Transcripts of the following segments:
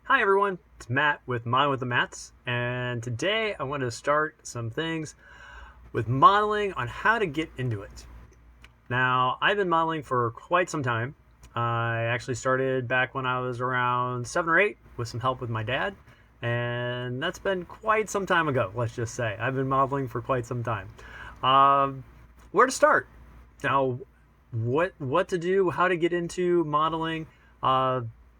Hi everyone, it's Matt with Modeling with the Mats, and today I want to start some things with modeling on how to get into it. Now, I've been modeling for quite some time. I actually started back when I was around 7 or 8 with some help with my dad, and that's been quite some time ago, let's just say. I've been modeling for quite some time. Where to start? Now, what to do, how to get into modeling,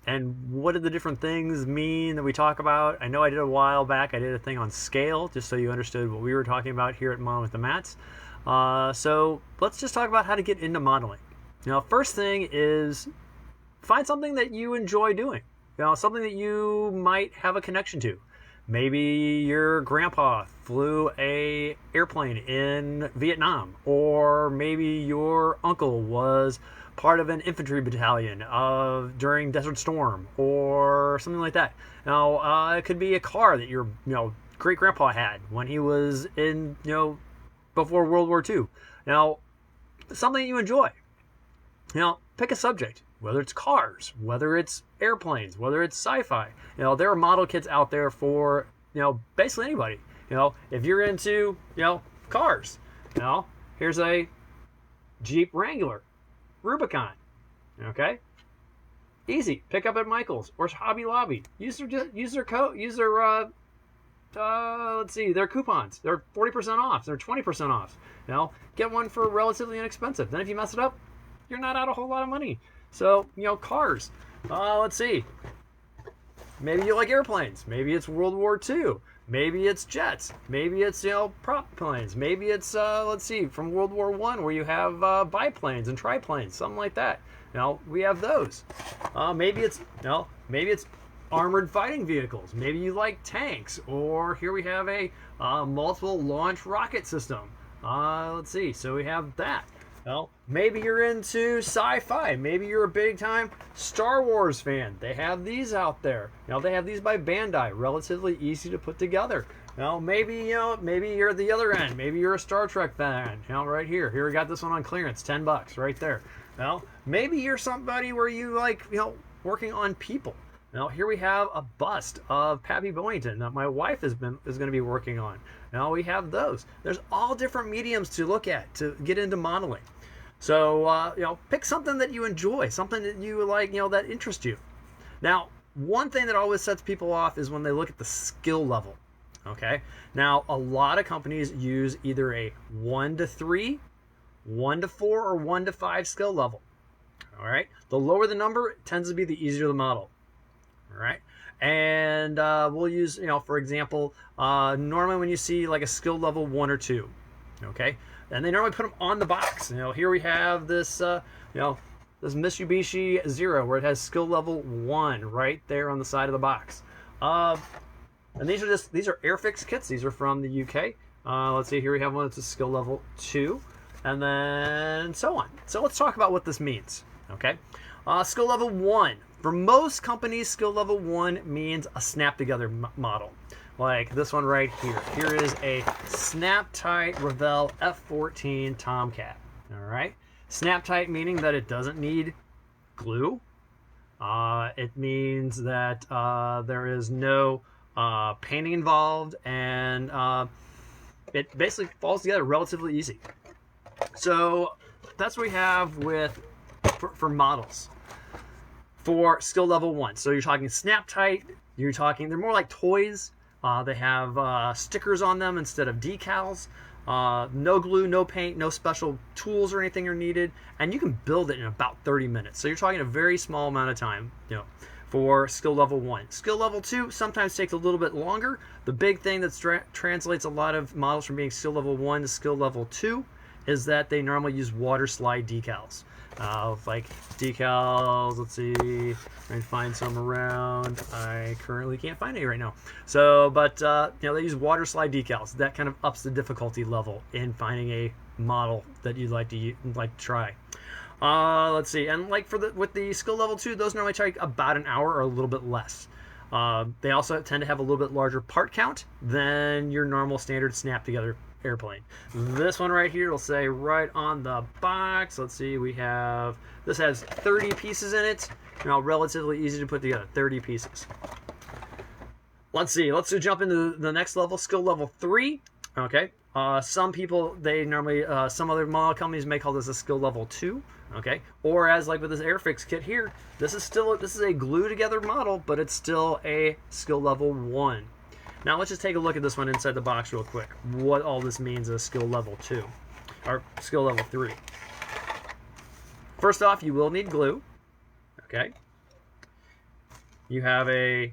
and what do the different things mean that we talk about? I know I did a while back, I did a thing on scale, just so you understood what we were talking about here at Modeling with the Mats. So let's just talk about how to get into modeling. Now, first thing is find something that you enjoy doing. Something that you might have a connection to. Maybe your grandpa flew a airplane in Vietnam, or maybe your uncle was part of an infantry battalion during Desert Storm, or something like that. Now, it could be a car that your great grandpa had when he was in before World War II. Now, something you enjoy. Pick a subject, whether it's cars, whether it's airplanes, whether it's sci-fi. There are model kits out there for basically anybody. If you're into cars, here's a Jeep Wrangler Rubicon. Okay, easy. Pick up at Michael's or Hobby Lobby. Use their code. Use their let's see, their coupons. They're 40% off. They're 20% off. Get one for relatively inexpensive. Then if you mess it up, you're not out a whole lot of money. So cars. Let's see. Maybe you like airplanes. Maybe it's World War II. Maybe it's jets. Maybe it's prop planes. Maybe it's let's see, from World War I, where you have biplanes and triplanes, something like that. We have those. Maybe it's armored fighting vehicles. Maybe you like tanks. Or here we have a multiple launch rocket system. Let's see. So we have that. Maybe you're into sci-fi. Maybe you're a big-time Star Wars fan. They have these out there. They have these by Bandai, relatively easy to put together. Maybe you're at the other end. Maybe you're a Star Trek fan. Right here. Here we got this one on clearance, $10 right there. Maybe you're somebody where you like, working on people. Here we have a bust of Pappy Boyington that my wife is going to be working on. We have those. There's all different mediums to look at to get into modeling. So, pick something that you enjoy, something that you like, that interests you. Now, one thing that always sets people off is when they look at the skill level. Okay? Now, a lot of companies use either a 1 to 3, 1 to 4, or 1 to 5 skill level. All right? The lower the number, it tends to be the easier the model. All right? And we'll use, for example, normally when you see like a skill level 1 or 2, okay? And they normally put them on the box. Here we have this, this Mitsubishi Zero where it has skill level 1 right there on the side of the box. And these are Airfix kits. These are from the UK. Let's see, here we have one that's a skill level 2, and then so on. So let's talk about what this means, okay? Skill level 1. For most companies, skill level 1 means a snap-together model. Like this one right here. Here is a Snap-Tight Revell F14 Tomcat. All right? Snap-Tight meaning that it doesn't need glue. It means that there is no painting involved, and it basically falls together relatively easy. So that's what we have for models. For skill level 1. So you're talking Snap-Tight, they're more like toys. They have stickers on them instead of decals. No glue, no paint, no special tools or anything are needed. And you can build it in about 30 minutes. So you're talking a very small amount of time, for skill level 1. Skill level 2 sometimes takes a little bit longer. The big thing that translates a lot of models from being skill level 1 to skill level 2 is that they normally use water slide decals. Like decals, let's see, I can find some around. I currently can't find any right now. So, but they use water slide decals. That kind of ups the difficulty level in finding a model that you'd like to try. Let's see, and like with the skill level 2, those normally take about an hour or a little bit less. They also tend to have a little bit larger part count than your normal standard snap together airplane. This one right here will say right on the box, let's see, this has 30 pieces in it. Relatively easy to put together, 30 pieces. Let's see. Let's jump into the next level, skill level 3. Okay. Some people, they normally, some other model companies may call this a skill level 2. Okay. Or as like with this Airfix kit here, this is a glue together model, but it's still a skill level 1. Now let's just take a look at this one inside the box real quick. What all this means is skill level 2 or skill level 3. First off, you will need glue. Okay. You have a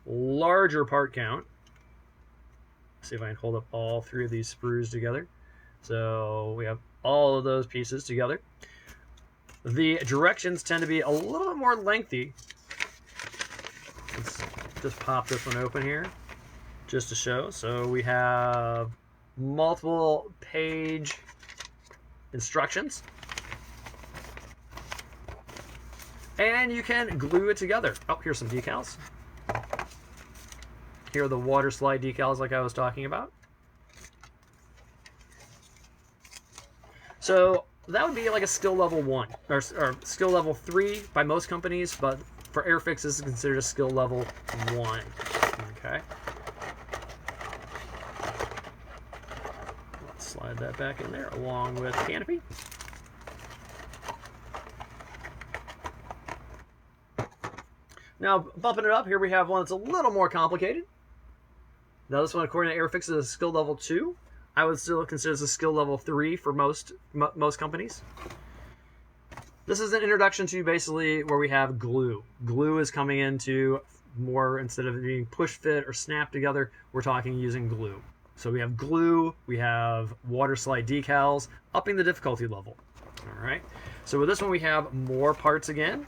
larger part count. Let's see if I can hold up all 3 of these sprues together. So we have all of those pieces together. The directions tend to be a little bit more lengthy. Let's just pop this one open here just to show. So we have multiple page instructions. And you can glue it together. Oh, here's some decals. Here are the water slide decals like I was talking about. So that would be like a skill level 1 or skill level 3 by most companies, but for Airfix this is considered a skill level 1. Okay. Let's slide that back in there along with canopy. Now, bumping it up, here we have one that's a little more complicated. Now, this one, according to Airfix, is a skill level 2. I would still consider this a skill level 3 for most companies. This is an introduction to basically where we have glue. Glue is coming into more, instead of being push fit or snap together, we're talking using glue. So we have glue, we have water slide decals, upping the difficulty level. All right. So with this one, we have more parts again.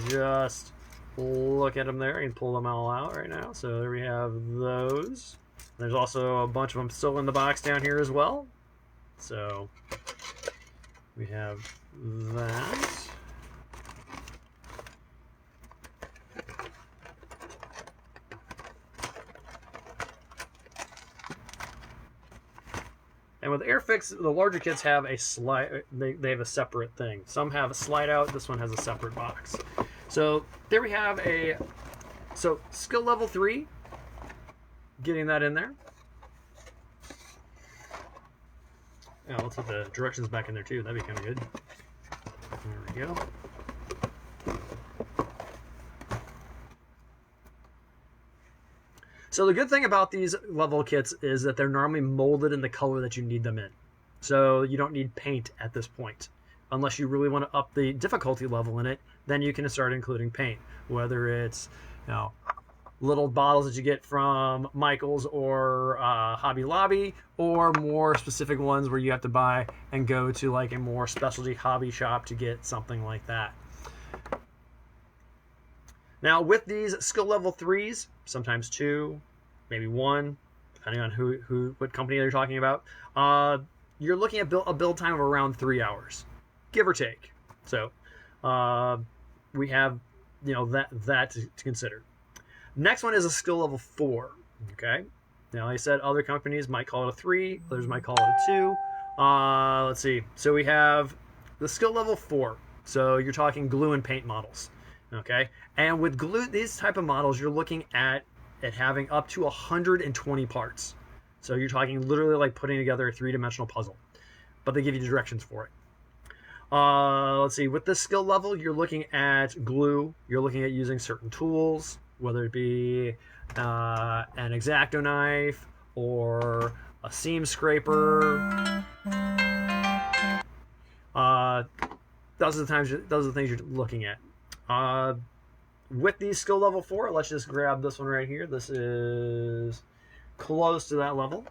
Just look at them there and pull them all out right now. So there we have those. There's also a bunch of them still in the box down here as well. So we have that. And with Airfix, the larger kits have a slide. They have a separate thing. Some have a slide out. This one has a separate box. So there we have a skill level 3. Getting that in there. Now let's put the directions back in there too. That'd be kind of good. There we go. So the good thing about these level kits is that they're normally molded in the color that you need them in. So you don't need paint at this point. Unless you really want to up the difficulty level in it, then you can start including paint. Whether it's, you know, little bottles that you get from Michael's or Hobby Lobby, or more specific ones where you have to buy and go to like a more specialty hobby shop to get something like that. Now with these skill level 3s, sometimes 2, maybe 1, depending on what company they're talking about, you're looking at a build time of around 3 hours, give or take. So we have, you know, that to consider. Next one is a skill level 4. Okay. Now, like I said, other companies might call it a 3, others might call it a 2. Let's see. So we have the skill level 4. So you're talking glue and paint models. Okay, and with glue, these type of models, you're looking at it having up to 120 parts. So you're talking literally like putting together a 3-dimensional puzzle, but they give you directions for it. Let's see, with this skill level, you're looking at glue. You're looking at using certain tools, whether it be an X-Acto knife or a seam scraper. Those are the things you're looking at. With these skill level 4, let's just grab this one right here. This is close to that level.